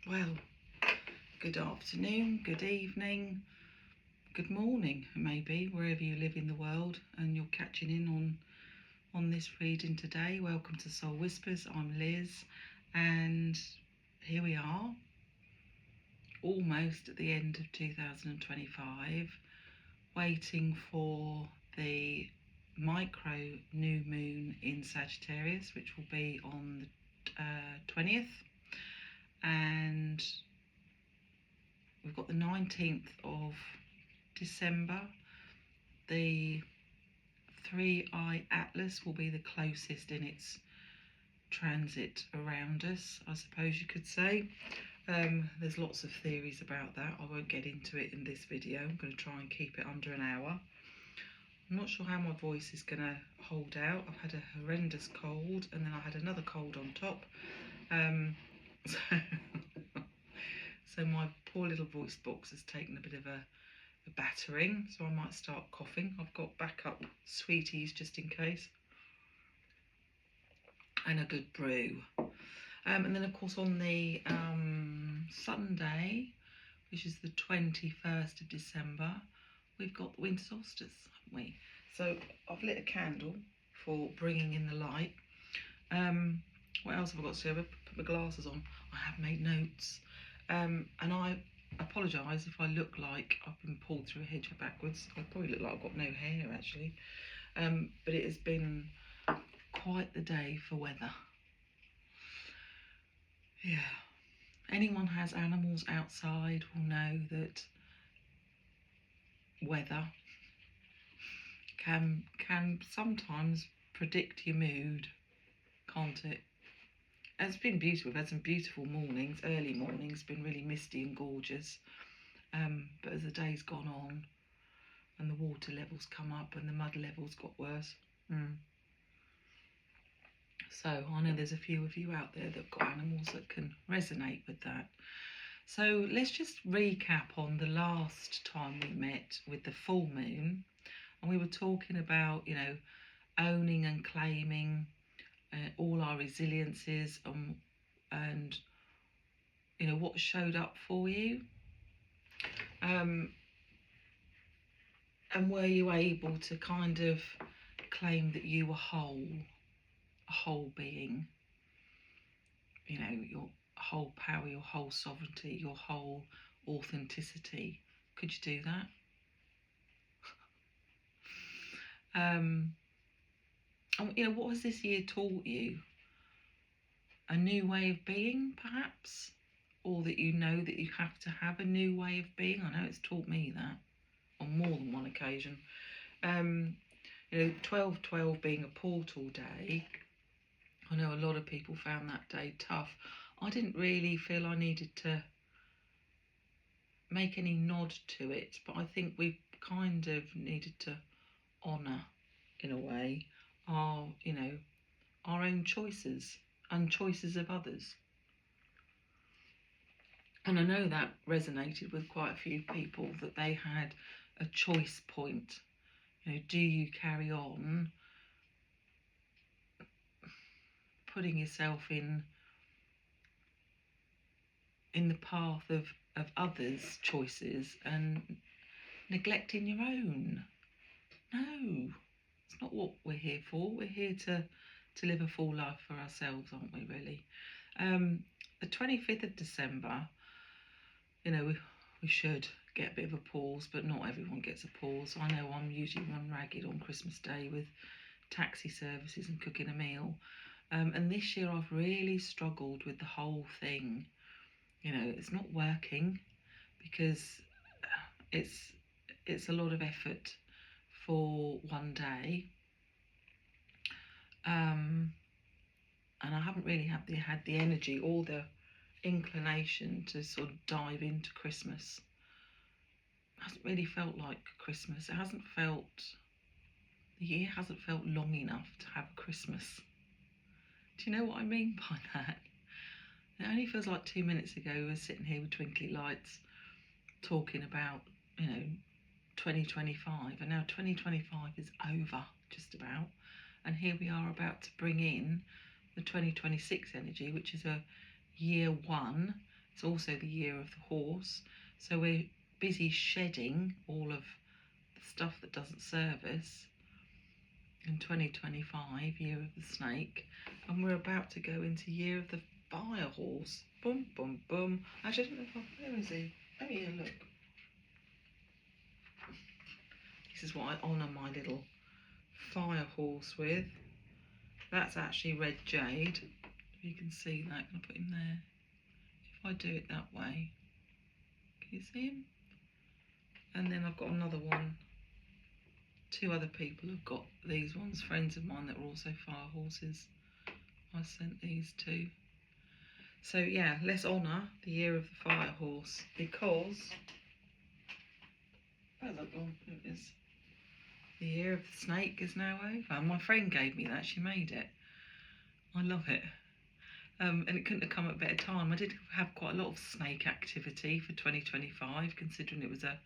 Well, good afternoon, good evening, good morning, maybe, wherever you live in the world and you're catching in on this reading today. Welcome to Soul Whispers. I'm Liz, and here we are, almost at the end of 2025, waiting for the micro new moon in Sagittarius, which will be on the 20th, and we've got the 19th of December. The 3-eye Atlas will be the closest in its transit around us, I suppose you could say. There's lots of theories about that. I won't get into it in this video. I'm going to try and keep it under an hour. I'm not sure how my voice is going to hold out. I've had a horrendous cold, and then I had another cold on top. So my poor little voice box has taken a bit of a battering, so I might start coughing. I've got backup sweeties just in case, and a good brew. And then of course on the Sunday, which is the 21st of December, we've got the winter solstice, haven't we? So I've lit a candle for bringing in the light. What else have I got to do? I've put my glasses on. I have made notes, and I apologise if I look like I've been pulled through a hedge backwards. I probably look like I've got no hair actually, but it has been quite the day for weather. Yeah, anyone has animals outside will know that weather can sometimes predict your mood, can't it? It's been beautiful. We've had some beautiful mornings. Early mornings, been really misty and gorgeous. But as the day's gone on and the water levels come up and the mud levels got worse. So I know there's a few of you out there that have got animals that can resonate with that. So let's just recap on the last time we met with the full moon. And we were talking about, owning and claiming all our resiliences, and what showed up for you, and were you able to kind of claim that you were a whole being, your whole power, your whole sovereignty, your whole authenticity? Could you do that? What has this year taught you? A new way of being, perhaps? Or that you know that you have to have a new way of being? I know it's taught me that on more than one occasion. 12/12 being a portal day, I know a lot of people found that day tough. I didn't really feel I needed to make any nod to it, but I think we kind of needed to honour, in a way, our own choices and choices of others. And I know that resonated with quite a few people, that they had a choice point. Do you carry on putting yourself in the path of others' choices and neglecting your own? No, it's not what we're here for. We're here to live a full life for ourselves, aren't we, really? The 25th of December, we should get a bit of a pause, but not everyone gets a pause. I know I'm usually run ragged on Christmas Day with taxi services and cooking a meal. And this year I've really struggled with the whole thing. It's not working because it's a lot of effort for one day. And I haven't really had the energy or the inclination to sort of dive into Christmas. It hasn't really felt like Christmas. The year hasn't felt long enough to have a Christmas. Do you know what I mean by that? It only feels like 2 minutes ago we were sitting here with twinkly lights talking about, 2025, and now 2025 is over, just about, and here we are about to bring in the 2026 energy, which is a year one. It's also the year of the horse. So we're busy shedding all of the stuff that doesn't serve us in 2025, year of the snake. And we're about to go into year of the fire horse. Boom, boom, boom. Actually, I don't know if where is he? Let me look. This is what I honour my little fire horse with. That's actually red jade. If you can see that, I'm going to put him there. If I do it that way, can you see him? And then I've got another one. 2 other people have got these ones, friends of mine that are also fire horses. I sent these to. So yeah, let's honour the year of the fire horse, because where's that gone? There it is. The year of the snake is now over. My friend gave me that. She made it. I love it. And it couldn't have come at a better time. I did have quite a lot of snake activity for 2025, considering it was a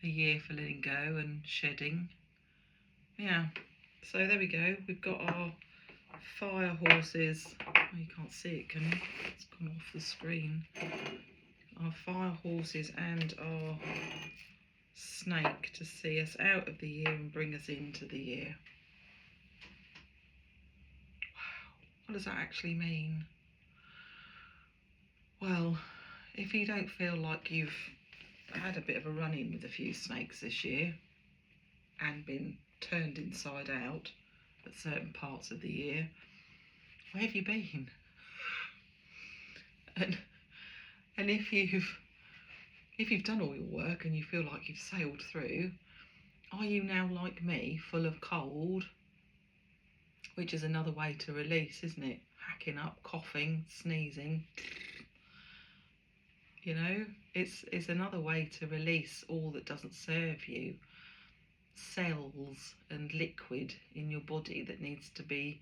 year for letting go and shedding. Yeah, so there we go. We've got our fire horses. Oh, you can't see it, can you? It's gone off the screen. Our fire horses and our snake to see us out of the year and bring us into the year. Wow, what does that actually mean? Well, if you don't feel like you've had a bit of a run-in with a few snakes this year and been turned inside out at certain parts of the year, where have you been? And if you've done all your work and you feel like you've sailed through, are you now like me, full of cold, which is another way to release, isn't it? Hacking up, coughing, sneezing. You know, it's another way to release all that doesn't serve you. Cells and liquid in your body that needs to be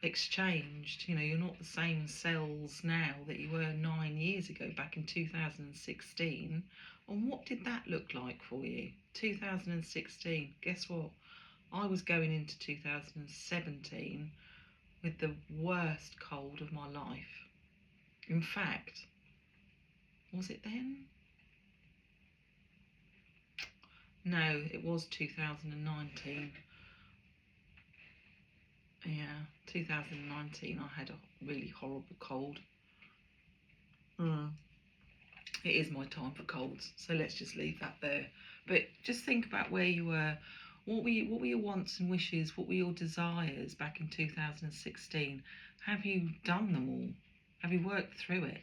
exchanged. You know, you're not the same cells now that you were 9 years ago, back in 2016. And what did that look like for you? 2016, guess what? I was going into 2017 with the worst cold of my life. In fact, was it then? No, it was 2019. Yeah, 2019 I had a really horrible cold. It is my time for colds, so let's just leave that there. But just think about where you were. What were your wants and wishes? What were your desires back in 2016? Have you done them all? Have you worked through it?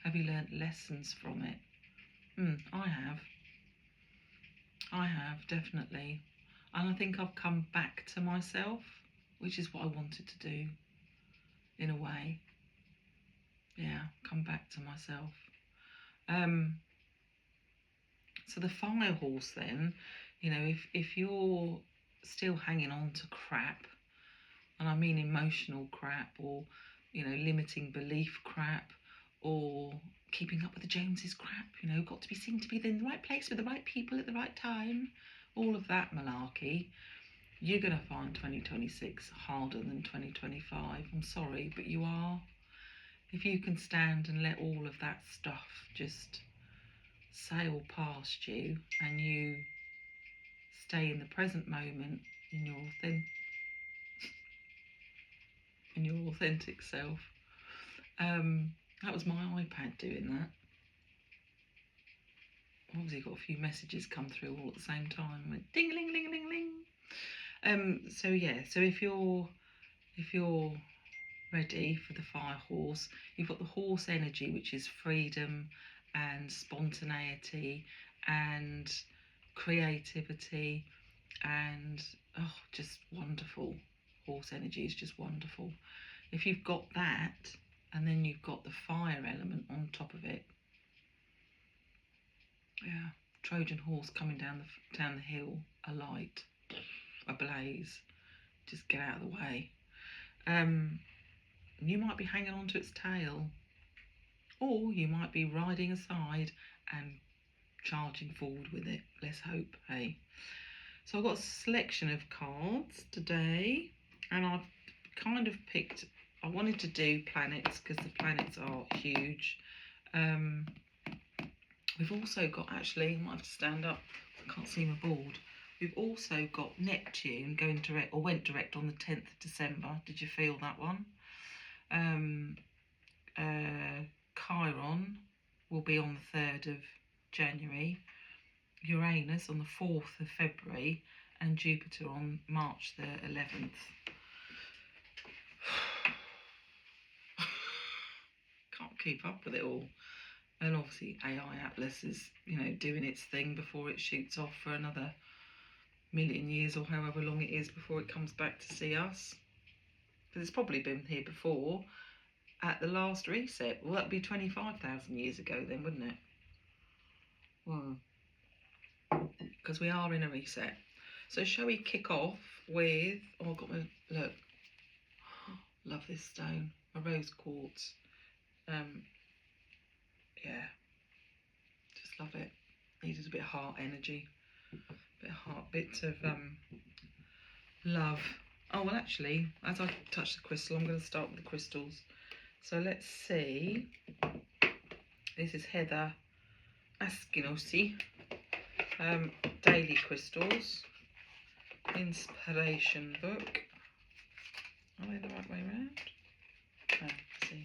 Have you learnt lessons from it? I have, definitely. And I think I've come back to myself, which is what I wanted to do, in a way. Yeah, come back to myself. So the fire horse then, you know, if you're still hanging on to crap, and I mean emotional crap, or, you know, limiting belief crap, or keeping up with the Joneses crap, you know, got to be seen to be in the right place with the right people at the right time, all of that malarkey, you're going to find 2026 harder than 2025. I'm sorry, but you are. If you can stand and let all of that stuff just sail past you, and you stay in the present moment in your authentic self. That was my iPad doing that. Obviously got a few messages come through all at the same time. Went ding ling ling ling ling. So yeah, so if you're ready for the fire horse, you've got the horse energy, which is freedom and spontaneity and creativity and just wonderful. Horse energy is just wonderful. If you've got that, and then you've got the fire element on top of it, yeah, Trojan horse coming down the hill, alight, ablaze, just get out of the way. You might be hanging on to its tail, or you might be riding aside and charging forward with it. Let's hope, hey. So I've got a selection of cards today, and I've kind of picked, I wanted to do planets because the planets are huge. We've also got, actually, I might have to stand up, I can't see my board. We've also got Neptune going direct, or went direct on the 10th of December. Did you feel that one? Chiron will be on the 3rd of January, Uranus on the 4th of February, and Jupiter on March the 11th. Can't keep up with it all. And obviously AI Atlas is, you know, doing its thing before it shoots off for another million years or however long it is before it comes back to see us. Because it's probably been here before at the last reset. Well, that'd be 25,000 years ago then, wouldn't it? Well, because we are in a reset. So shall we kick off with, oh, I've got my, look, love this stone, a rose quartz. Yeah, just love it. Needed a bit of heart energy, bit of love. Oh, well, actually, as I touch the crystal, I'm going to start with the crystals. So let's see. This is Heather Askinosi, Daily Crystals, Inspiration Book. Are they the right way around? Oh, let's see.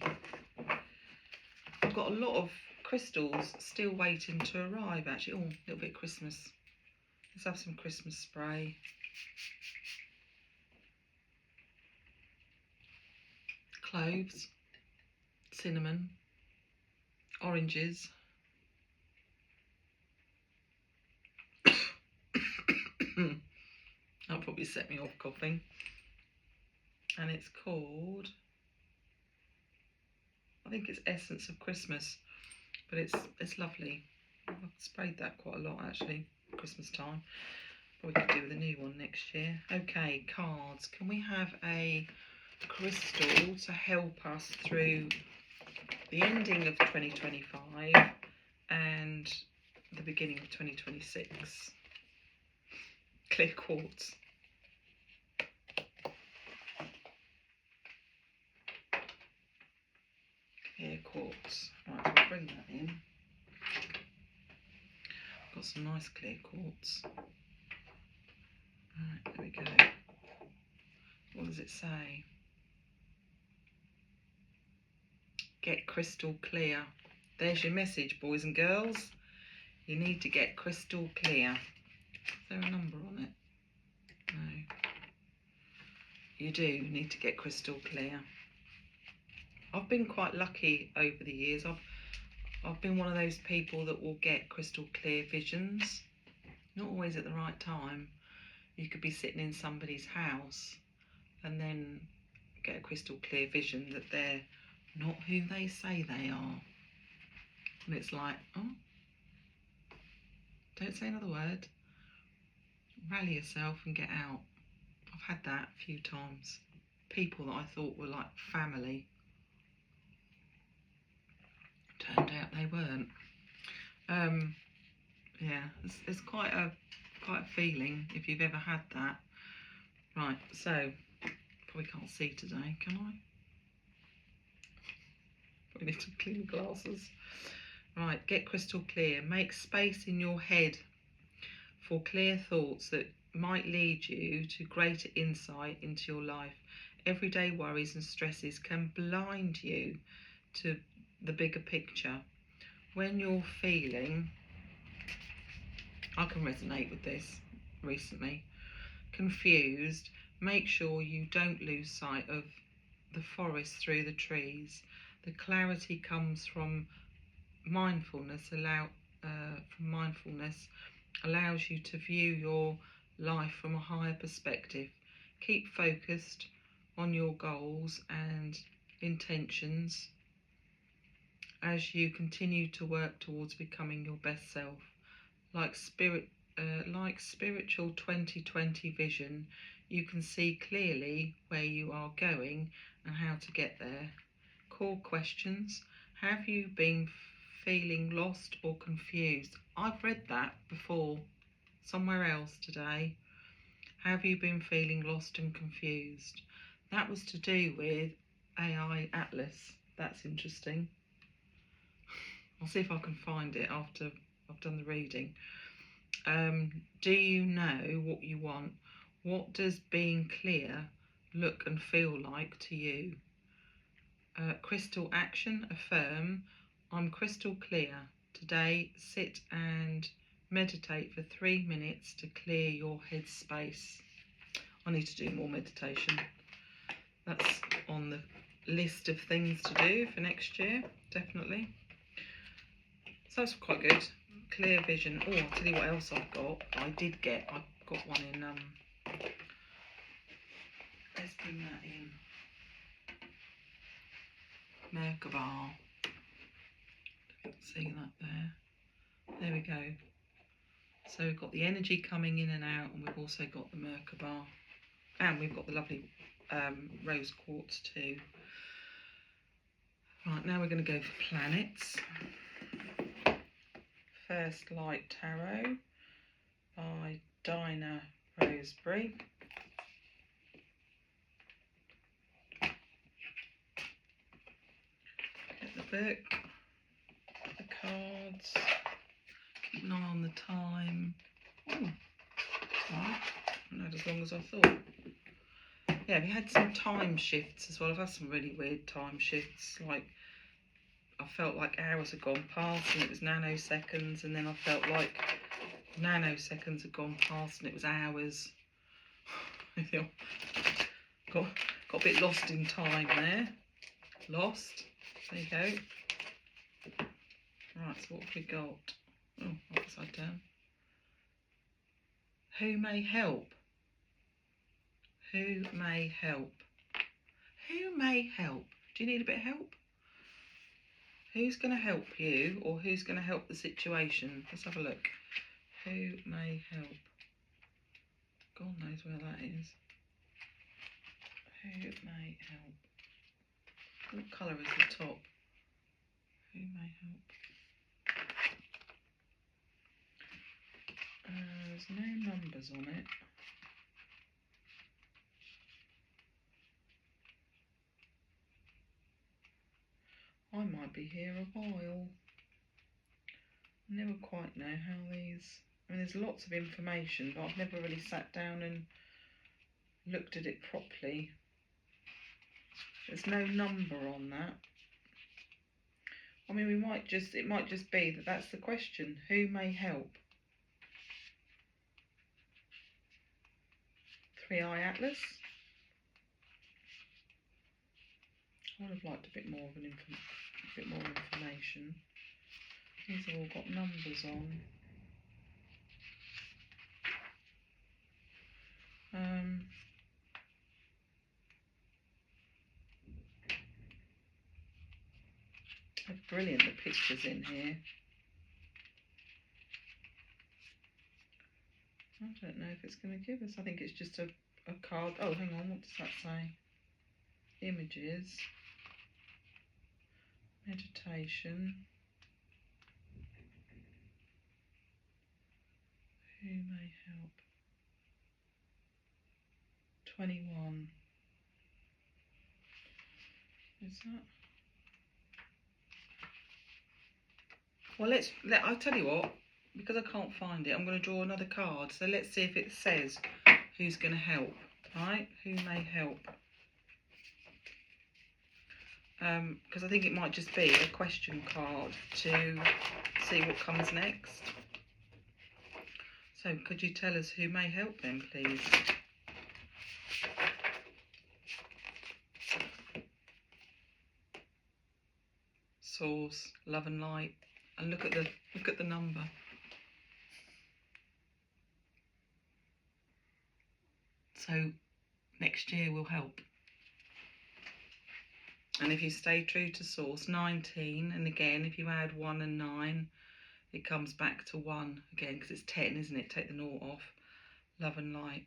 I've got a lot of crystals still waiting to arrive, actually. Oh, a little bit of Christmas. Let's have some Christmas spray. Cloves, cinnamon, oranges. That'll probably set me off coughing. And it's called, I think it's Essence of Christmas, but it's lovely. I've sprayed that quite a lot actually, Christmas time. Probably could do with a new one next year. Okay, cards. Can we have a crystal to help us through the ending of 2025 and the beginning of 2026? Clear quartz. Clear quartz. Right, so I'll bring that in. Got some nice clear quartz. Right, there we go. What does it say? Get crystal clear. There's your message, boys and girls. You need to get crystal clear. Is there a number on it? No. You do need to get crystal clear. I've been quite lucky over the years. I've been one of those people that will get crystal clear visions. Not always at the right time. You could be sitting in somebody's house and then get a crystal clear vision that they're not who they say they are. And it's like, oh, don't say another word. Rally yourself and get out. I've had that a few times. People that I thought were like family. Turned out they weren't. Yeah, it's quite a feeling if you've ever had that. Right, so probably can't see today, can I? Probably need to clean the glasses. Right, get crystal clear. Make space in your head for clear thoughts that might lead you to greater insight into your life. Everyday worries and stresses can blind you to the bigger picture. When you're feeling, I can resonate with this recently, confused, make sure you don't lose sight of the forest through the trees. The clarity comes from mindfulness. Mindfulness allows you to view your life from a higher perspective. Keep focused on your goals and intentions as you continue to work towards becoming your best self. Like spiritual 2020 vision, you can see clearly where you are going and how to get there. Core questions. Have you been feeling lost or confused? I've read that before somewhere else today. Have you been feeling lost and confused? That was to do with AI Atlas. That's interesting. I'll see if I can find it after I've done the reading. Do you know what you want? What does being clear look and feel like to you? Crystal action, affirm, I'm crystal clear. Today, sit and meditate for 3 minutes to clear your head space. I need to do more meditation. That's on the list of things to do for next year, definitely. So that's quite good. Clear vision. Oh, I'll tell you what else I've got. I got one in, let's bring that in. Merkaba. See that there? There we go. So we've got the energy coming in and out, and we've also got the Merkaba, and we've got the lovely rose quartz too. Right, now we're going to go for planets. First Light Tarot by Dinah Roseberry. Get the book, the cards, keep an eye on the time. Oh, right, not as long as I thought. Yeah, we had some time shifts as well. I've had some really weird time shifts, like I felt like hours had gone past and it was nanoseconds, and then I felt like nanoseconds had gone past and it was hours. got a bit lost in time there. Lost. There you go. Right, so what have we got? Oh, upside down. Who may help? Who may help? Who may help? Do you need a bit of help? Who's going to help you, or who's going to help the situation? Let's have a look. Who may help? God knows where that is. Who may help? What colour is the top? Who may help? There's no numbers on it. I might be here a while. I never quite know how these... I mean, there's lots of information, but I've never really sat down and looked at it properly. There's no number on that. I mean, it might just be that that's the question. Who may help? Three-Eye Atlas. I would have liked a bit more information. These have all got numbers on. They're brilliant, the pictures in here. I don't know if it's going to give us. I think it's just a card. Oh, hang on, what does that say? Images. Meditation. Who may help? 21. Is that? Well, I'll tell you what, because I can't find it, I'm going to draw another card. So let's see if it says who's going to help, right? Who may help? Because I think it might just be a question card to see what comes next. So could you tell us who may help then, please? Source, love and light, and look at the number. So next year will help. And if you stay true to source, 19, and again, if you add 1 and 9, it comes back to 1 again, because it's 10, isn't it? Take the 0 off. Love and light.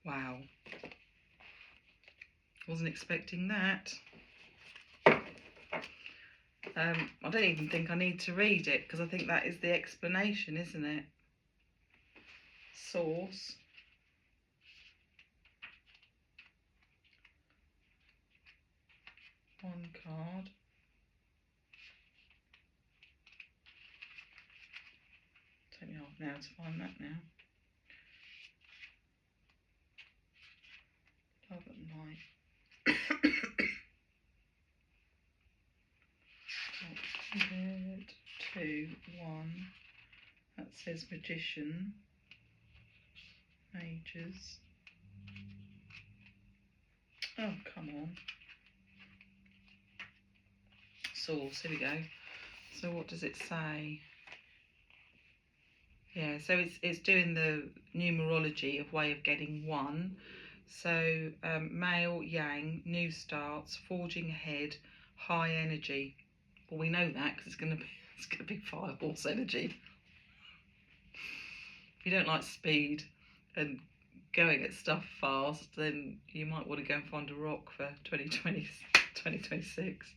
Wow. Wasn't expecting that. I don't even think I need to read it, because I think that is the explanation, isn't it? Source. One card. off now to find that now. Love and light. 2, 1. That says magician. Mages. Oh, come on. Source, here we go. So what does it say? Yeah, so it's doing the numerology of way of getting 1. So male, yang, new starts, forging ahead, high energy. Well, we know that because it's gonna be fire horse energy. If you don't like speed and going at stuff fast, then you might want to go and find a rock for 2026.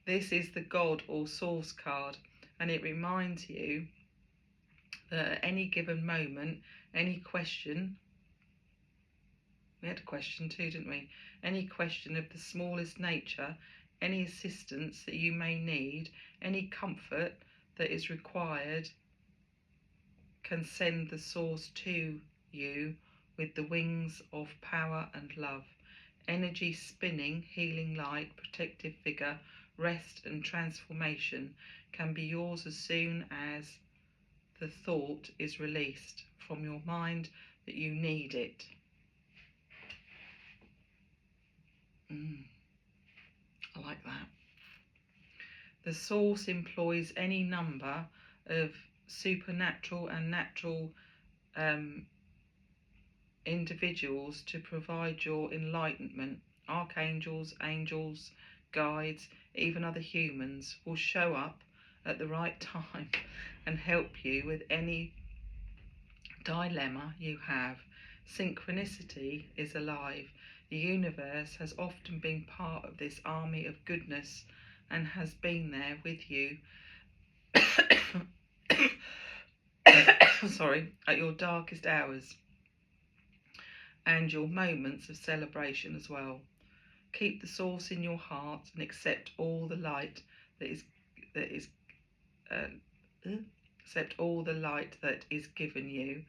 This is the God or Source card, and it reminds you that at any given moment, any question, we had a question too, didn't we? Any question of the smallest nature, any assistance that you may need, any comfort that is required, can send the Source to you with the wings of power and love. Energy spinning, healing light, protective figure, rest and transformation can be yours as soon as the thought is released from your mind that you need it. I like that. The Source employs any number of supernatural and natural individuals to provide your enlightenment. Archangels, angels, guides, even other humans will show up at the right time and help you with any dilemma you have. Synchronicity is alive. The universe has often been part of this army of goodness and has been there with you sorry, at your darkest hours and your moments of celebration as well. Keep the Source in your heart and accept all the light accept all the light that is given you.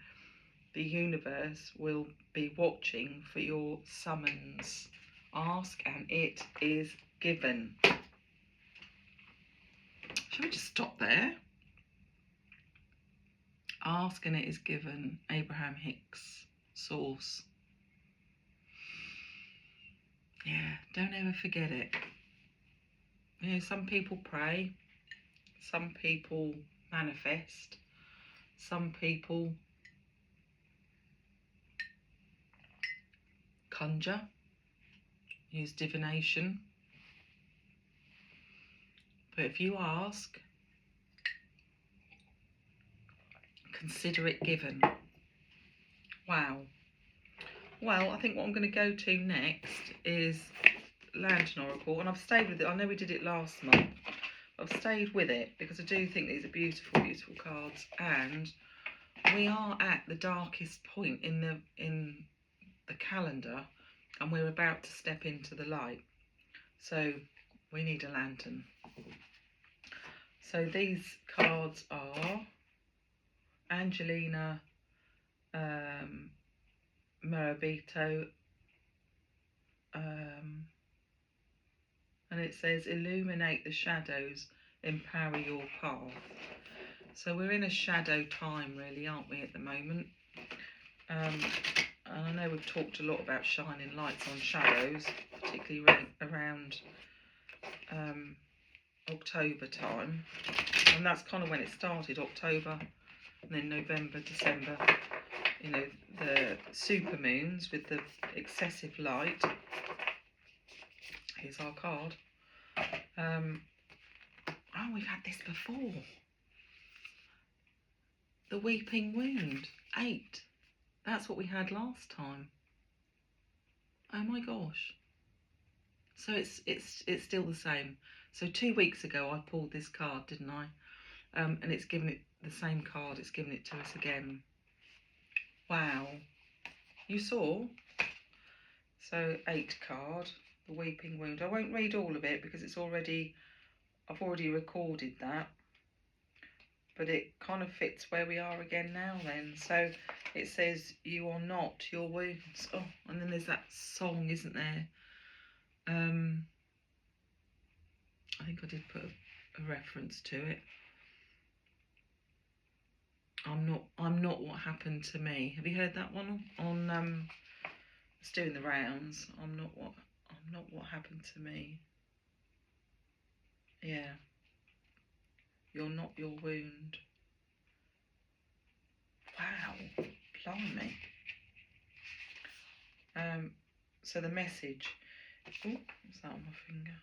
The universe will be watching for your summons. Ask and it is given. Shall we just stop there? Ask and it is given. Abraham Hicks, Source. Yeah, don't ever forget it. You know, some people pray, some people manifest, some people conjure, use divination. But if you ask, consider it given. Wow. Well, I think what I'm going to go to next is Lantern Oracle, and I've stayed with it. I know we did it last month. I've stayed with it because I do think these are beautiful, beautiful cards, and we are at the darkest point in the calendar, and we're about to step into the light. So we need a lantern. So these cards are Angelina Marabito, and it says illuminate the shadows, empower your path. So we're in a shadow time really, aren't we, at the moment? And I know we've talked a lot about shining lights on shadows, particularly around October time, and that's kind of when it started, October, and then November, December, you know, the supermoons with the excessive light. Here's our card. Oh, we've had this before. The Weeping Wound, 8. That's what we had last time. Oh my gosh. So it's still the same. So 2 weeks ago I pulled this card, didn't I? And it's given it the same card. It's given it to us again. Wow. You saw? So 8 card, the Weeping Wound. I won't read all of it because I've already recorded that. but it kind of fits where we are again now then. So it says, you are not your wounds. Oh, and then there's that song, isn't there? I think I did put a reference to it. I'm not what happened to me. Have you heard that one on it's doing the rounds? I'm not what happened to me. Yeah. You're not your wound. Wow, blimey. So the message. Oh, what's that on my finger?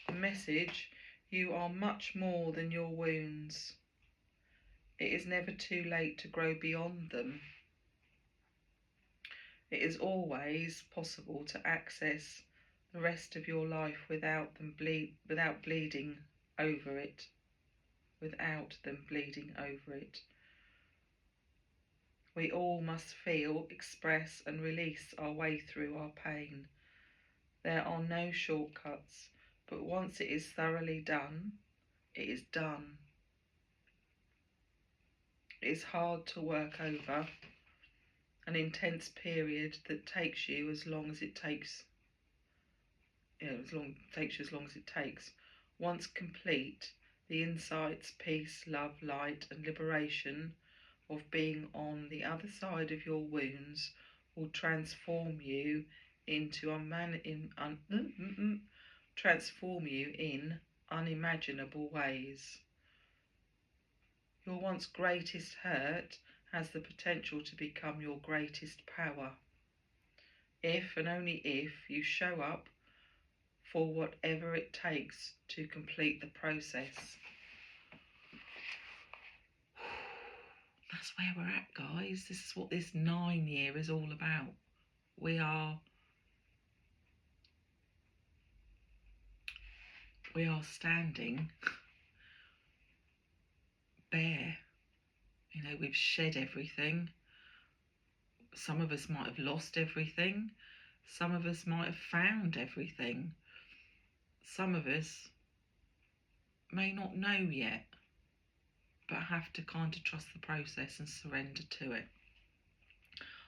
The message: you are much more than your wounds. It is never too late to grow beyond them. It is always possible to access the rest of your life without bleeding over it. Without them bleeding over it. We all must feel, express and release our way through our pain. There are no shortcuts, but once it is thoroughly done, it is done. It is hard to work over, an intense period that takes you as long as it takes. Takes you as long as it takes. Once complete, the insights, peace, love, light and liberation of being on the other side of your wounds will transform you into in unimaginable ways. Your once greatest hurt has the potential to become your greatest power. If and only if you show up for whatever it takes to complete the process. That's where we're at, guys. This is what this 9 year is all about. We are standing bare. You know, we've shed everything. Some of us might have lost everything. Some of us might have found everything. Some of us may not know yet, but have to kind of trust the process and surrender to it.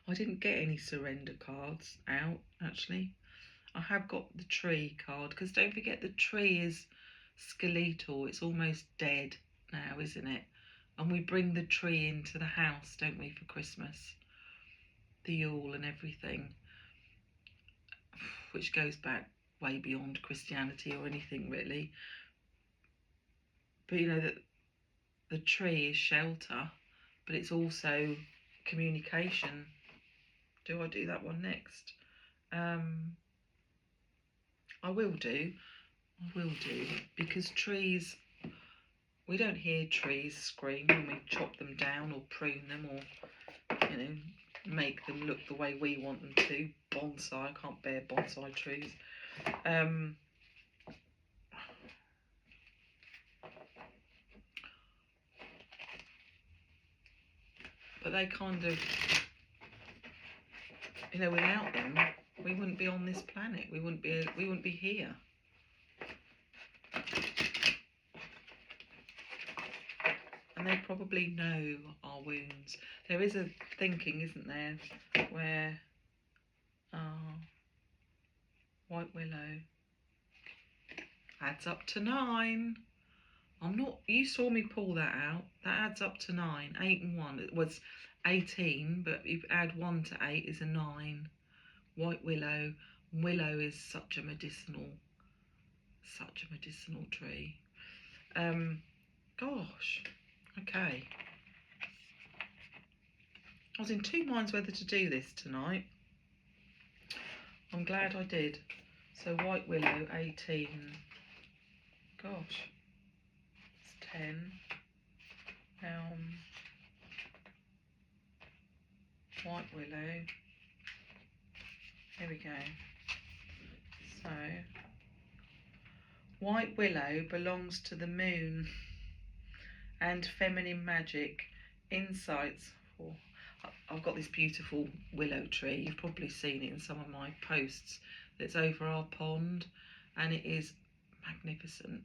I didn't get any surrender cards out, actually. I have got the tree card, because don't forget the tree is skeletal. It's almost dead now, isn't it? And we bring the tree into the house, don't we, for Christmas? The Yule and everything, which goes back way beyond Christianity or anything really. But you know that the tree is shelter, but it's also communication. Do I do that one next? I will do, because trees, we don't hear trees scream when we chop them down or prune them or, you know, make them look the way we want them to. Bonsai, I can't bear bonsai trees. But they kind of, you know, without them, we wouldn't be on this planet. We wouldn't be here. And they probably know our wounds. There is a thinking, isn't there, where White Willow adds up to 9. You saw me pull that out. That adds up to 9. 8 and 1. It was 18, but if you add 1 to 8 is a 9. White Willow. Willow is such a medicinal tree. Gosh. Okay. I was in 2 minds whether to do this tonight. I'm glad I did. So White Willow, 18. Gosh. It's 10. White Willow. Here we go. So, White Willow belongs to the moon and feminine magic. Insights for... I've got this beautiful willow tree. You've probably seen it in some of my posts. That's over our pond, and it is magnificent.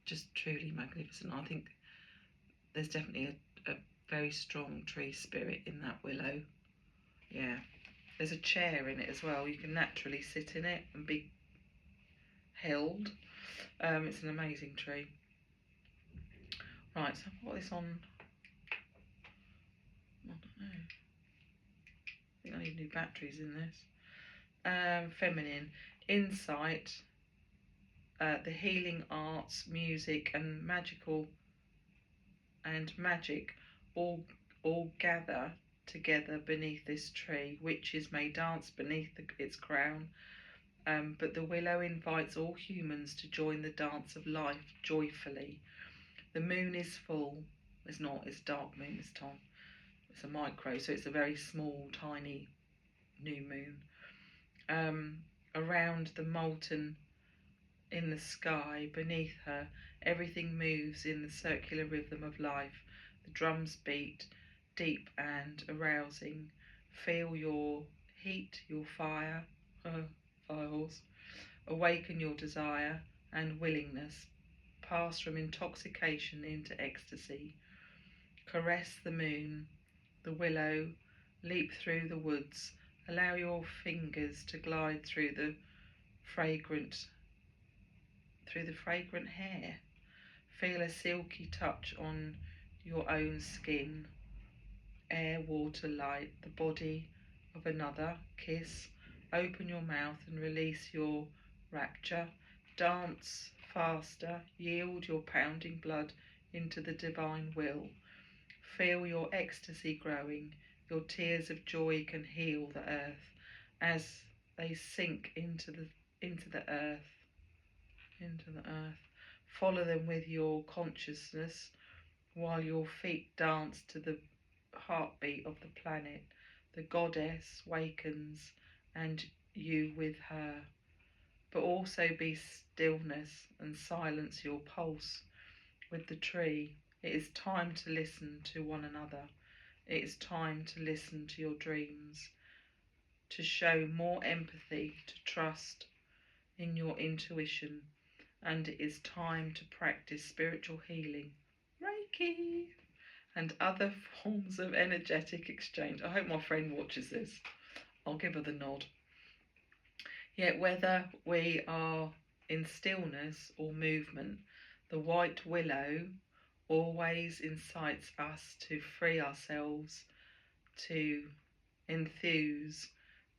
Just truly magnificent. I think there's definitely a very strong tree spirit in that willow. Yeah. There's a chair in it as well. You can naturally sit in it and be held. It's an amazing tree. Right, so I've got this on, I don't know, I think I need new batteries in this. Feminine, insight, the healing arts, music and magic all gather together beneath this tree. Witches may dance beneath its crown, but the willow invites all humans to join the dance of life joyfully. The moon is full. It's not, it's dark moon this time. It's a micro, so it's a very small, tiny new moon. Around the molten in the sky beneath her, everything moves in the circular rhythm of life. The drums beat, deep and arousing. Feel your heat, your fire, files. Awaken your desire and willingness. Pass from intoxication into ecstasy. Caress the moon, the willow, leap through the woods. Allow your fingers to glide through the fragrant hair. Feel a silky touch on your own skin. Air, water, light, the body of another. Kiss. Open your mouth and release your rapture. Dance faster. Yield your pounding blood into the divine will. Feel your ecstasy growing. Your tears of joy can heal the earth as they sink into the earth. Follow them with your consciousness while your feet dance to the heartbeat of the planet. The goddess wakens and you with her. But also be stillness and silence your pulse with the tree. It is time to listen to one another. It is time to listen to your dreams, to show more empathy, to trust in your intuition. And it is time to practice spiritual healing, Reiki, and other forms of energetic exchange. I hope my friend watches this. I'll give her the nod. Yet whether we are in stillness or movement, the white willow always incites us to free ourselves, to enthuse,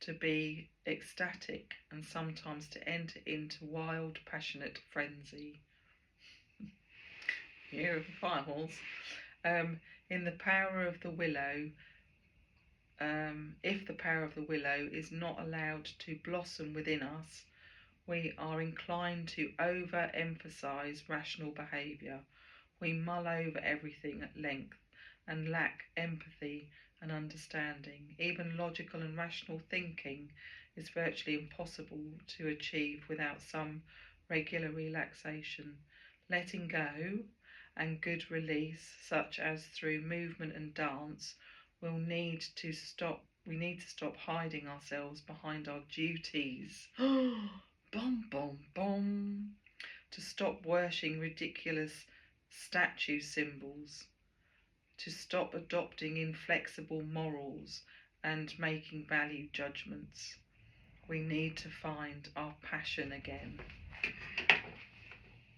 to be ecstatic, and sometimes to enter into wild, passionate frenzy. Year of the fire horse. In the power of the willow, if the power of the willow is not allowed to blossom within us, we are inclined to over-emphasize rational behaviour. We mull over everything at length and lack empathy and understanding. Even logical and rational thinking is virtually impossible to achieve without some regular relaxation. Letting go and good release, such as through movement and dance, we need to stop hiding ourselves behind our duties. Bum, bum, bum. To stop worshipping ridiculous statue symbols. To stop adopting inflexible morals and making value judgments. We need to find our passion again.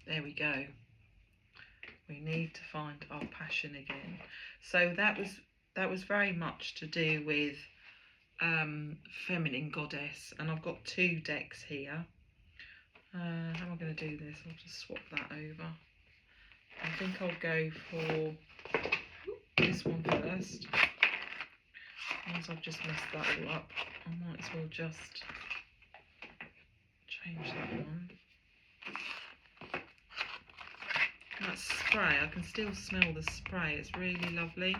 There we go. We need to find our passion again. So that was very much to do with feminine goddess, and I've got 2 decks here. How am I going to do this? I'll just swap that over. I think I'll go for this one first. Once I've just messed that all up, I might as well just change that one. That spray, I can still smell the spray. It's really lovely.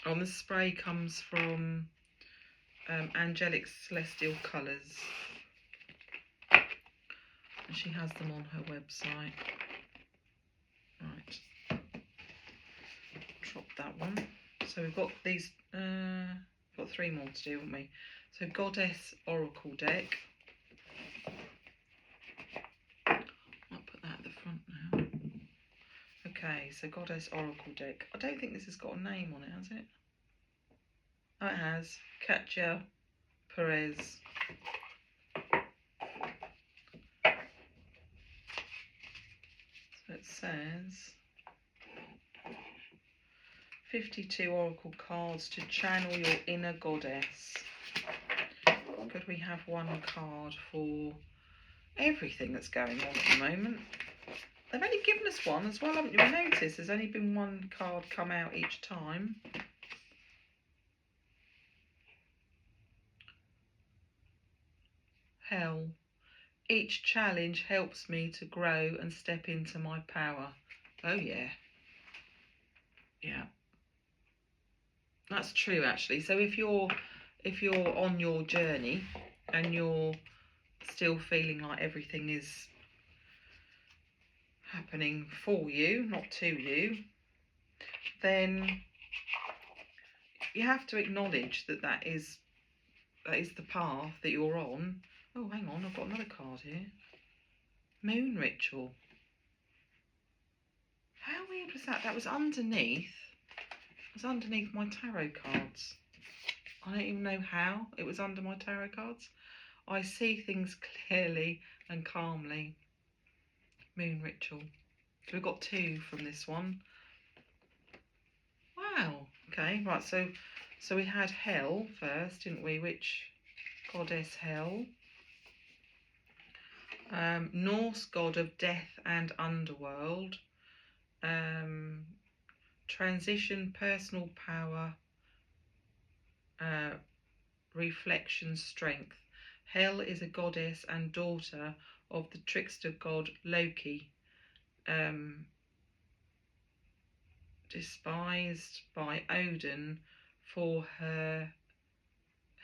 Oh, and the spray comes from Angelic Celestial Colours. And she has them on her website. Right. Drop that one. So we've got these, got 3 more to do, haven't we? So Goddess Oracle deck. I'll put that at the front now. Okay, so Goddess Oracle deck. I don't think this has got a name on it, has it? Oh, it has. Katja Perez. So it says 52 oracle cards to channel your inner goddess. Could we have one card for everything that's going on at the moment? They've only given us one as well, haven't you noticed? There's only been one card come out each time. Hell. Each challenge helps me to grow and step into my power. Oh yeah. Yeah. That's true actually. So if you're on your journey and you're still feeling like everything is happening for you, not to you, then you have to acknowledge that is the path that you're on. Oh, hang on, I've got another card here. Moon Ritual. How weird was that? That was underneath. It was underneath my tarot cards. I don't even know how it was under my tarot cards. I see things clearly and calmly. Moon Ritual. So we've got 2 from this one. Wow. Okay, right, so we had Hell first, didn't we? Which goddess Hell? Norse god of death and underworld. Transition, personal power, reflection, strength. Hel is a goddess and daughter of the trickster god Loki, despised by Odin for her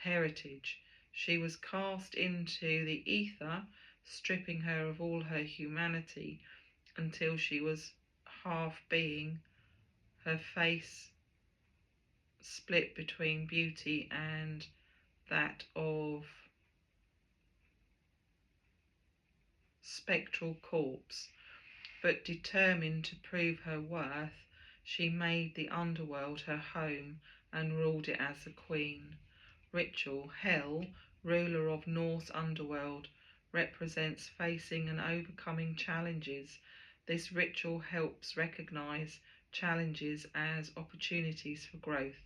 heritage. She was cast into the ether, stripping her of all her humanity until she was half being, her face split between beauty and that of spectral corpse. But determined to prove her worth, she made the underworld her home and ruled it as a queen. Ritual. Hel, ruler of Norse underworld, represents facing and overcoming challenges. This ritual helps recognize challenges as opportunities for growth,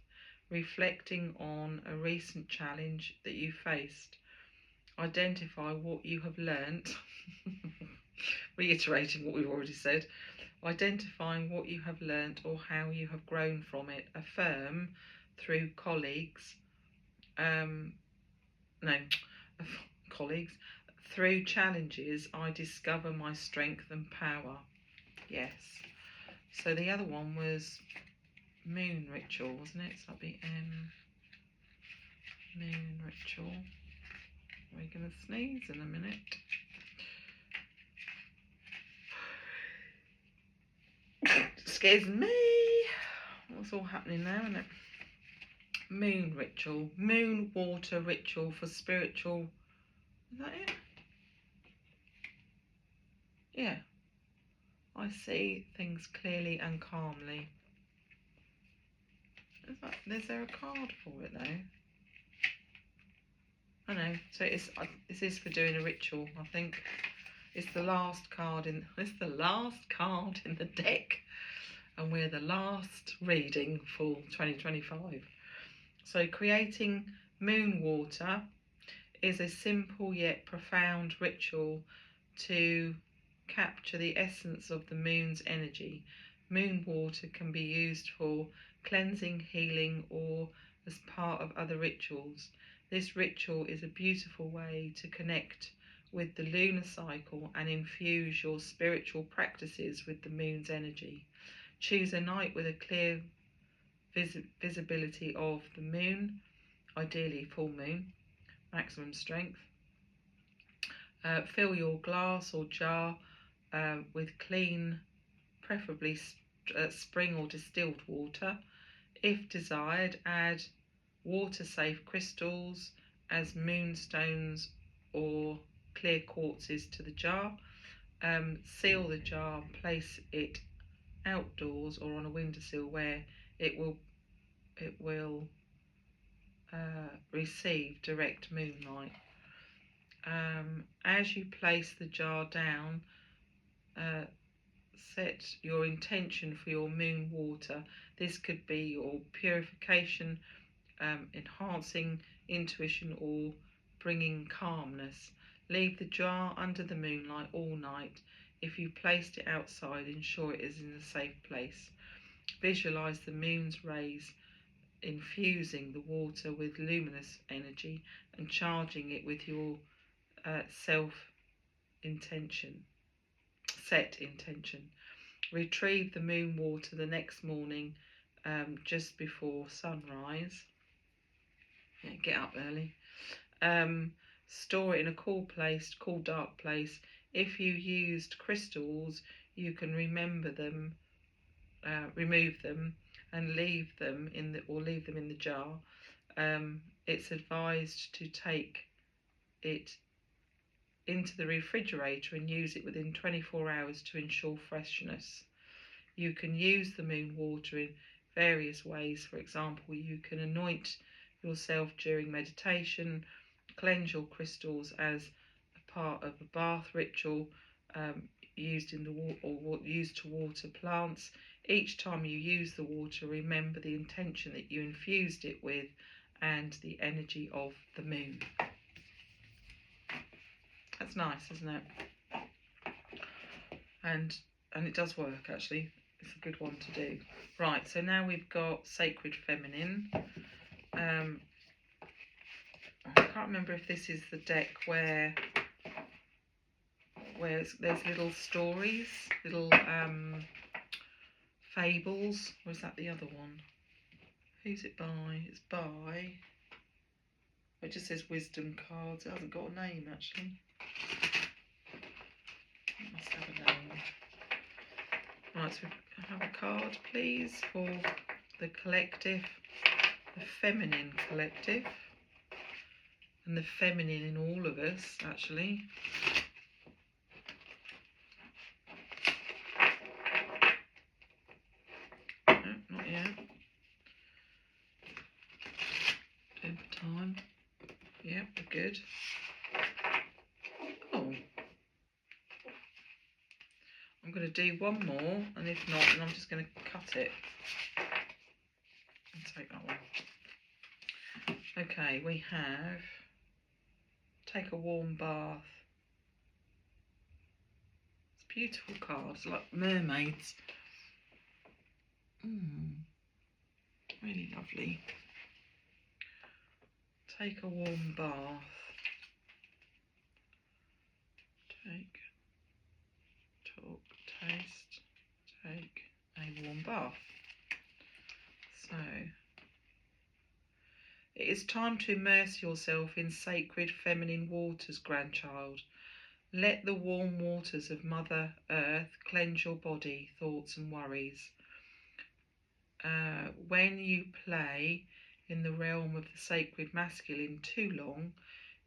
reflecting on a recent challenge that you faced. Identify what you have learnt, reiterating what we've already said, identifying what you have learnt or how you have grown from it. Affirm through colleagues, colleagues, through challenges I discover my strength and power. Yes. So the other one was Moon Ritual, wasn't it? So that'd be Moon Ritual. We're going to sneeze in a minute. Scares me. What's all happening now, isn't it? Moon Ritual. Moon water ritual for spiritual. Is that it? Yeah. I see things clearly and calmly. Is there a card for it though? I know. So this is for doing a ritual, I think. It's the last card in the deck, and we're the last reading for 2025. So creating moon water is a simple yet profound ritual to capture the essence of the moon's energy. Moon water can be used for cleansing, healing, or as part of other rituals. This ritual is a beautiful way to connect with the lunar cycle and infuse your spiritual practices with the moon's energy. Choose a night with a clear visibility of the moon, ideally full moon, maximum strength. Fill your glass or jar with clean, preferably spring or distilled water. If desired, add water-safe crystals as moonstones or clear quartzes to the jar. Seal the jar, place it outdoors or on a windowsill where it will receive direct moonlight. As you place the jar down, set your intention for your moon water. This could be your purification, enhancing intuition, or bringing calmness. Leave the jar under the moonlight all night. If you placed it outside, ensure it is in a safe place. Visualize the moon's rays infusing the water with luminous energy and charging it with your set intention. Retrieve the moon water the next morning, just before sunrise. Yeah, get up early. Store it in a cool dark place. If you used crystals, you can remove them and leave them in the jar. It's advised to take it into the refrigerator and use it within 24 hours to ensure freshness. You can use the moon water in various ways. For example, you can anoint yourself during meditation, cleanse your crystals as a part of a bath ritual, used to water plants. Each time you use the water, remember the intention that you infused it with and the energy of the moon. That's nice, isn't it? And it does work, actually. It's a good one to do. Right, so now we've got Sacred Feminine. I can't remember if this is the deck where there's little stories, little fables, or is that the other one? Who's it by? It's by... It just says wisdom cards. It hasn't got a name, actually. It must have a name. Right, so we have a card, please, for the collective, the feminine collective, and the feminine in all of us, actually. No, not yet. Doing for time. Yep, we're good. Oh. I'm going to do one more, and if not, then I'm just going to cut it and take that one. Okay, we have take a warm bath. It's a beautiful card. It's like mermaids. Really lovely. Take a warm bath. Take, talk, taste, take a warm bath. So, it is time to immerse yourself in sacred feminine waters, grandchild. Let the warm waters of Mother Earth cleanse your body, thoughts and worries. When you play in the realm of the sacred masculine too long,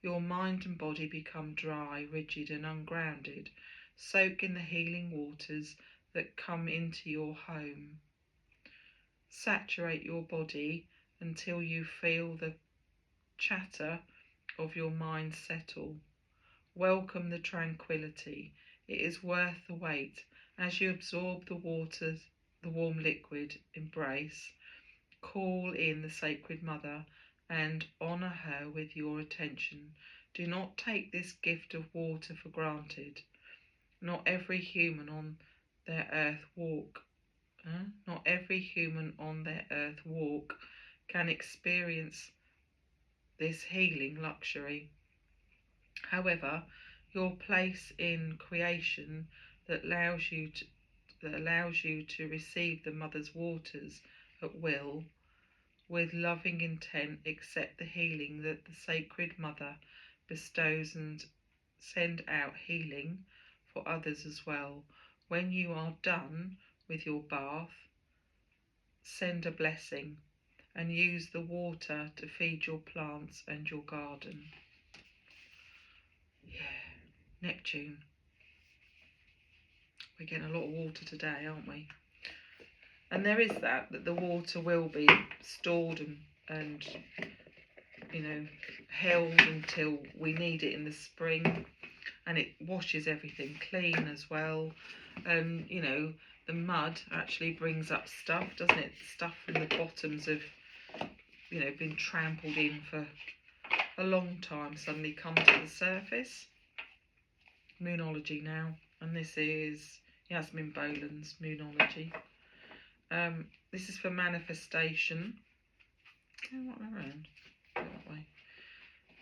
your mind and body become dry, rigid and ungrounded. Soak in the healing waters that come into your home. Saturate your body until you feel the chatter of your mind settle. Welcome the tranquility. It is worth the wait. As you absorb the waters, the warm liquid embrace, call in the Sacred Mother and honour her with your attention. Do not take this gift of water for granted. Not every human on their earth walk can experience this healing luxury. However, your place in creation that allows you to receive the Mother's waters at will, with loving intent, accept the healing that the Sacred Mother bestows and send out healing for others as well. When you are done with your bath, send a blessing and use the water to feed your plants and your garden. Yeah, Neptune. We're getting a lot of water today, aren't we? And there is that the water will be stored and you know, held until we need it in the spring, and it washes everything clean as well. And you know, the mud actually brings up stuff, doesn't it? Stuff from the bottoms of, you know, been trampled in for a long time suddenly come to the surface. Moonology now, and this is Yasmin Boland's Moonology. This is for manifestation. What around? That way.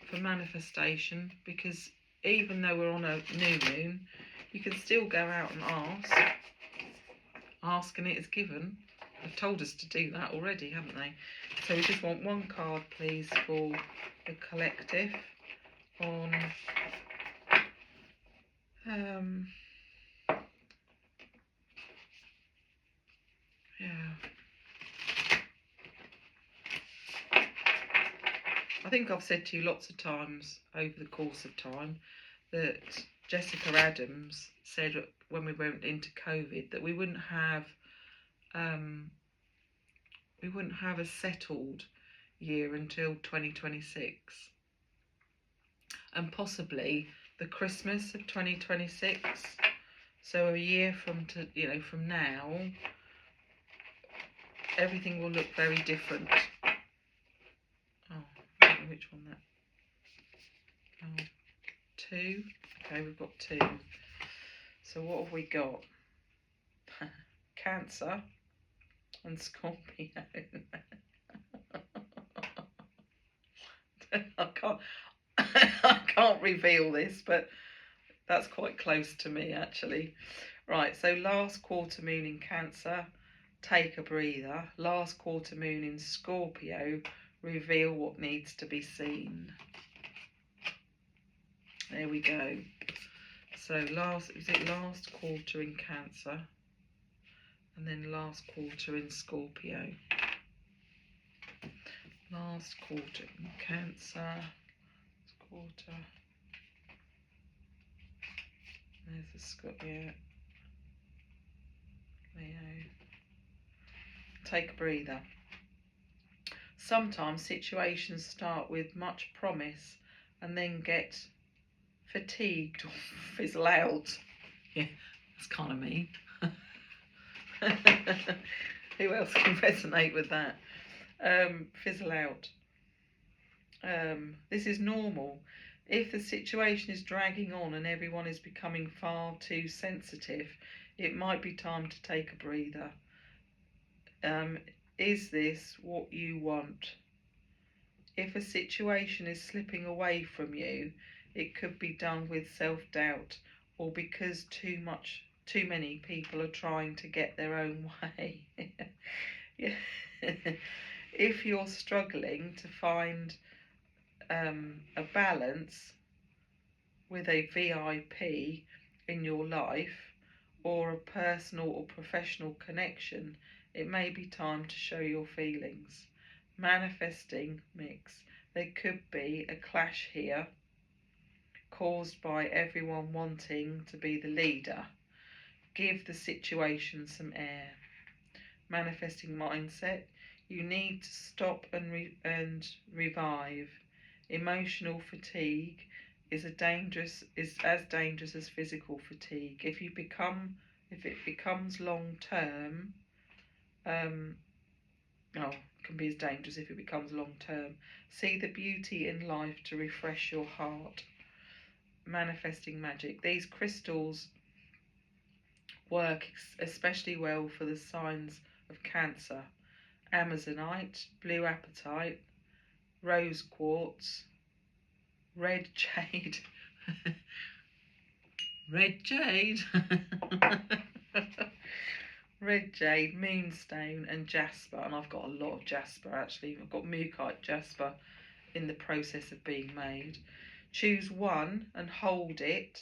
For manifestation, because even though we're on a new moon, you can still go out and ask and it is given. They've told us to do that already, haven't they? So we just want one card, please, for the collective on yeah. I think I've said to you lots of times over the course of time that Jessica Adams said when we went into COVID that we wouldn't have a settled year until 2026, and possibly the Christmas of 2026. So a year from now, everything will look very different. Oh, I don't know which one that. Oh, 2. Okay, we've got 2. So what have we got? Cancer and Scorpio. I can't reveal this, but that's quite close to me actually. Right, so last quarter moon in Cancer, take a breather. Last quarter moon in Scorpio, reveal what needs to be seen. There we go. So last quarter in Cancer, and then last quarter in Scorpio. Last quarter in Cancer, quarter. There's the Scorpio. Leo. Take a breather. Sometimes situations start with much promise and then get fatigued or fizzle out. Yeah, that's kind of me. Who else can resonate with that? Fizzle out. This is normal. If the situation is dragging on and everyone is becoming far too sensitive, it might be time to take a breather. Is this what you want? If a situation is slipping away from you, it could be done with self-doubt or because too many people are trying to get their own way. Yeah. If you're struggling to find a balance with a VIP in your life or a personal or professional connection, it may be time to show your feelings. Manifesting mix. There could be a clash here caused by everyone wanting to be the leader. Give the situation some air. Manifesting mindset. You need to stop and revive. Emotional fatigue is as dangerous as physical fatigue. If it becomes long term, can be as dangerous if it becomes long term. See the beauty in life to refresh your heart. Manifesting magic. These crystals work especially well for the signs of Cancer. Amazonite, blue apatite, rose quartz, red jade, red jade, red jade, moonstone and jasper. And I've got a lot of jasper actually. I've got mookaite jasper in the process of being made. Choose one and hold it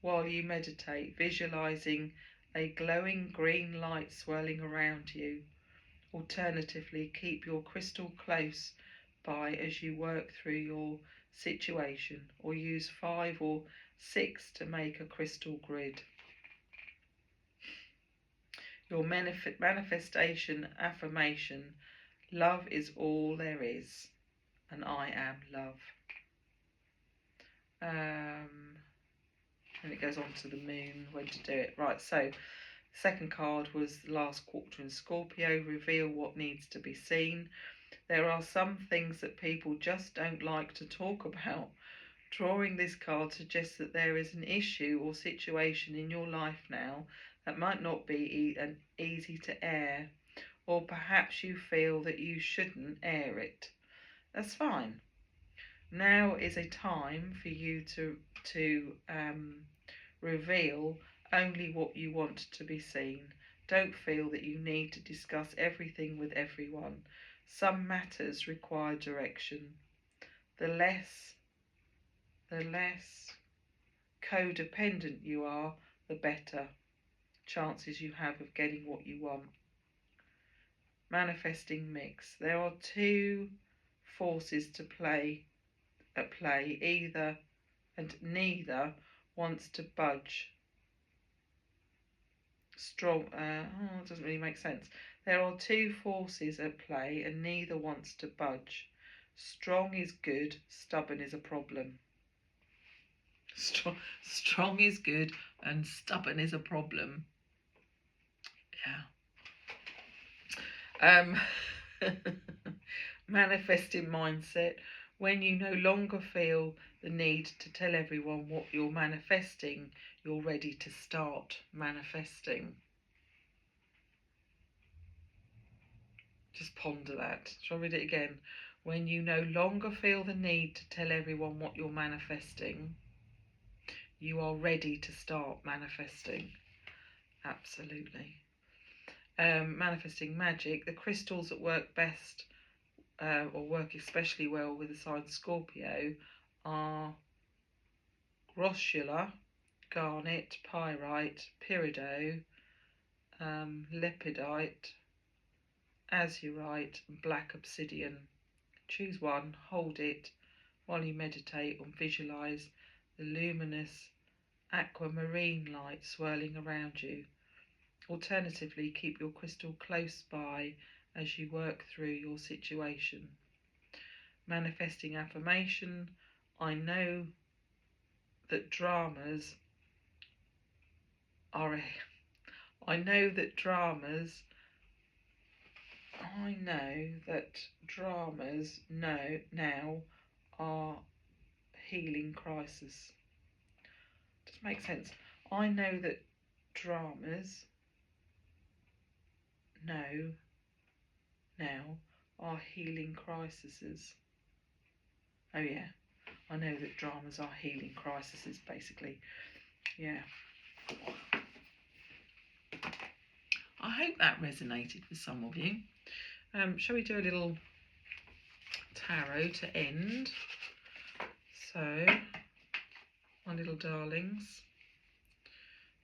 while you meditate, visualizing a glowing green light swirling around you. Alternatively, keep your crystal close by as you work through your situation, or use 5 or 6 to make a crystal grid. Your manifestation affirmation: love is all there is, and I am love. And it goes on to the moon, when to do it. Right, so second card was the last quarter in Scorpio. Reveal what needs to be seen. There are some things that people just don't like to talk about. Drawing this card suggests that there is an issue or situation in your life now that might not be easy to air, or perhaps you feel that you shouldn't air it. That's fine. Now is a time for you to reveal only what you want to be seen. Don't feel that you need to discuss everything with everyone. Some matters require direction. The less codependent you are, the better chances you have of getting what you want. Manifesting mix. There are two forces at play. Either and neither wants to budge. Strong. It doesn't really make sense. There are two forces at play, and neither wants to budge. Strong is good. Stubborn is a problem. Strong is good, and stubborn is a problem. Yeah. Manifesting mindset. When you no longer feel the need to tell everyone what you're manifesting, you're ready to start manifesting. Just ponder that. Shall I read it again? When you no longer feel the need to tell everyone what you're manifesting, you are ready to start manifesting. Absolutely. Manifesting magic. The crystals that work best or work especially well with the sign Scorpio are groschula, garnet, pyrite, peridot, lepidite, azurite, and black obsidian. Choose one, hold it while you meditate or visualize the luminous aquamarine light swirling around you. Alternatively, keep your crystal close by as you work through your situation. Manifesting affirmation. I know that dramas now are healing crisis. Doesn't make sense. I know that dramas now are healing crises. Oh yeah, I know that dramas are healing crises, basically. Yeah. I hope that resonated with some of you. Shall we do a little tarot to end? So, my little darlings,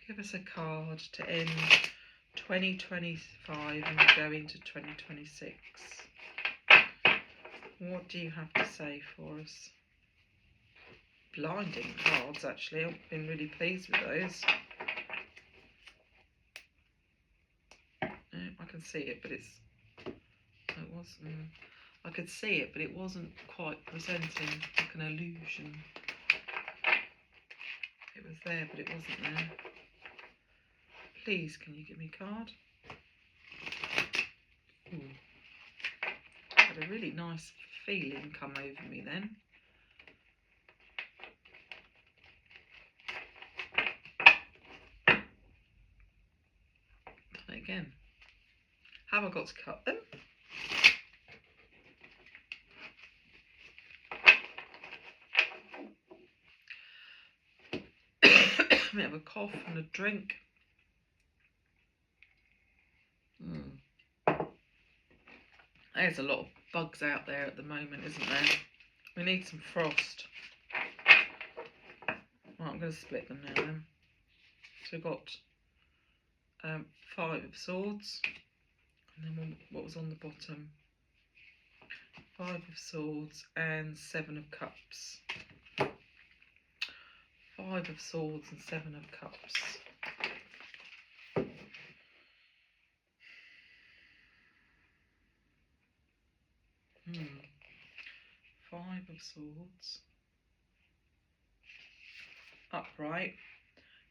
give us a card to end 2025 and go into 2026. What do you have to say for us? Blinding cards, actually. I've been really pleased with those. I can see it, but I could see it, but it wasn't quite presenting like an illusion. It was there, but it wasn't there. Please, can you give me a card? Ooh. I had a really nice feeling come over me then. Done it again. Have I got to cut them? We have a cough and a drink. There's a lot of bugs out there at the moment, isn't there? We need some frost. Right, I'm going to split them now then. So we've got 5 of Swords, and then what was on the bottom? 5 of Swords and 7 of Cups. 5 of Swords and 7 of Cups. Five of Swords. Upright.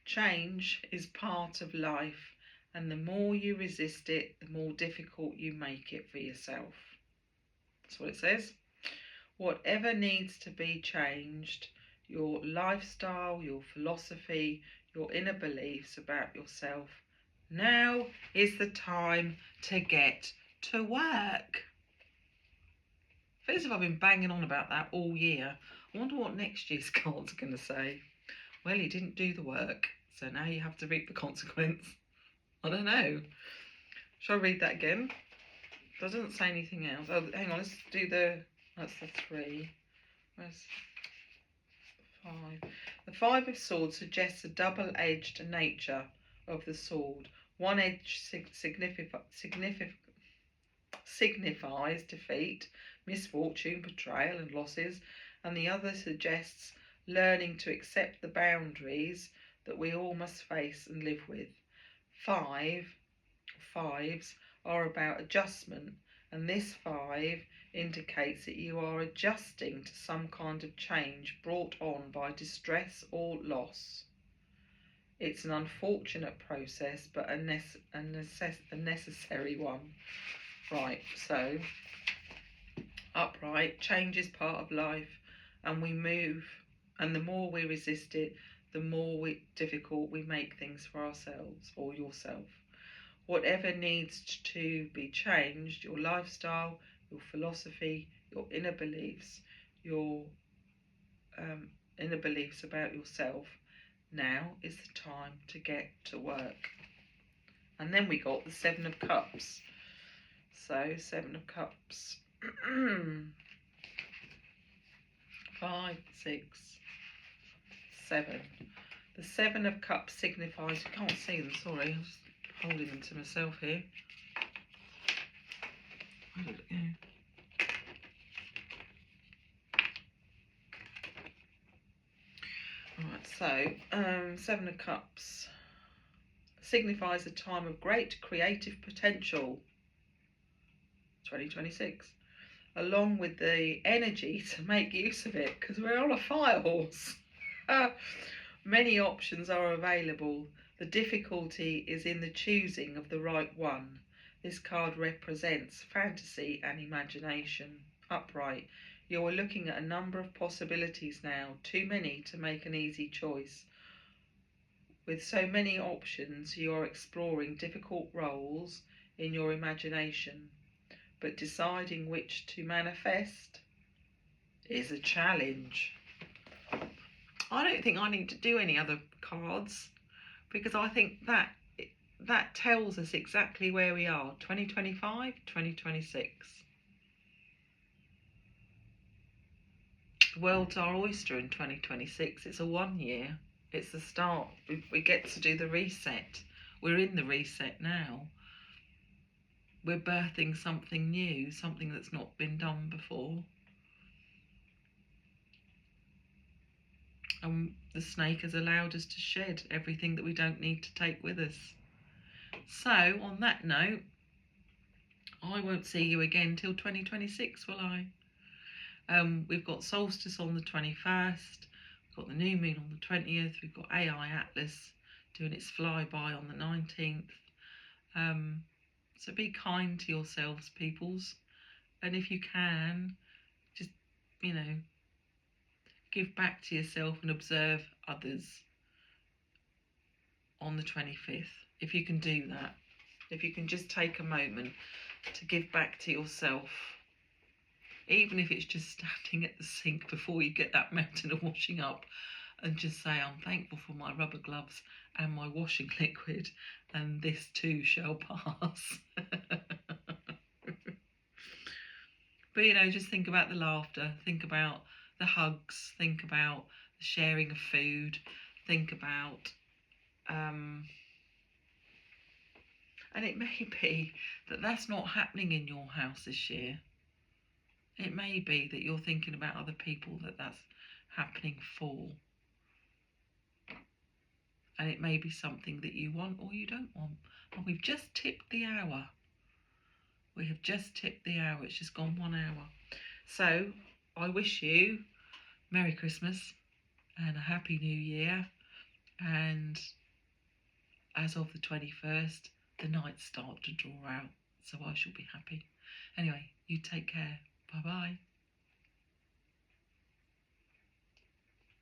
Change is part of life, and the more you resist it, the more difficult you make it for yourself. That's what it says. Whatever needs to be changed, your lifestyle, your philosophy, your inner beliefs about yourself, now is the time to get to work. Feels as if I've been banging on about that all year. I wonder what next year's card's going to say. Well, you didn't do the work, so now you have to reap the consequence. I don't know. Shall I read that again? That doesn't say anything else. Oh, hang on, let's do that's the 3. Where's 5? The 5 of Swords suggests a double-edged nature of the sword. One edge signifies defeat, misfortune, betrayal and losses, and the other suggests learning to accept the boundaries that we all must face and live with. Fives are about adjustment, and this 5 indicates that you are adjusting to some kind of change brought on by distress or loss. It's an unfortunate process, but a necessary one. Right, so upright, change is part of life, and we move, and the more we resist it, the more difficult we make things for ourselves or yourself. Whatever needs to be changed, your lifestyle, your philosophy, your inner beliefs, your inner beliefs about yourself, now is the time to get to work. And then we got the 7 of Cups. So 7 of Cups. 5, 6, 7. The 7 of Cups signifies, you can't see them, sorry, I'm just holding them to myself here. Where did it go? Alright, so 7 of Cups signifies a time of great creative potential, 2026, along with the energy to make use of it, because we're on a fire horse. Many options are available. The difficulty is in the choosing of the right one. This card represents fantasy and imagination. Upright. You are looking at a number of possibilities now, too many to make an easy choice. With so many options, you are exploring difficult roles in your imagination, but deciding which to manifest is a challenge. I don't think I need to do any other cards, because I think that tells us exactly where we are, 2025, 2026. The world's our oyster in 2026. It's a 1 year. It's the start. We get to do the reset. We're in the reset now. We're birthing something new, something that's not been done before. And the snake has allowed us to shed everything that we don't need to take with us. So, on that note, I won't see you again till 2026, will I? We've got solstice on the 21st, we've got the new moon on the 20th, we've got AI Atlas doing its flyby on the 19th. So be kind to yourselves, peoples. And if you can, just, give back to yourself and observe others on the 25th. If you can do that. If you can just take a moment to give back to yourself. Even if it's just standing at the sink before you get that mountain of washing up, and just say, I'm thankful for my rubber gloves and my washing liquid, and this too shall pass. But just think about the laughter, think about the hugs, think about the sharing of food, think about and it may be that that's not happening in your house this year. It may be that you're thinking about other people that's happening for. And it may be something that you want or you don't want. And we've just tipped the hour. We have just tipped the hour. It's just gone 1 hour. So I wish you Merry Christmas and a Happy New Year. And as of the 21st, the nights start to draw out. So I shall be happy. Anyway, you take care. Bye-bye.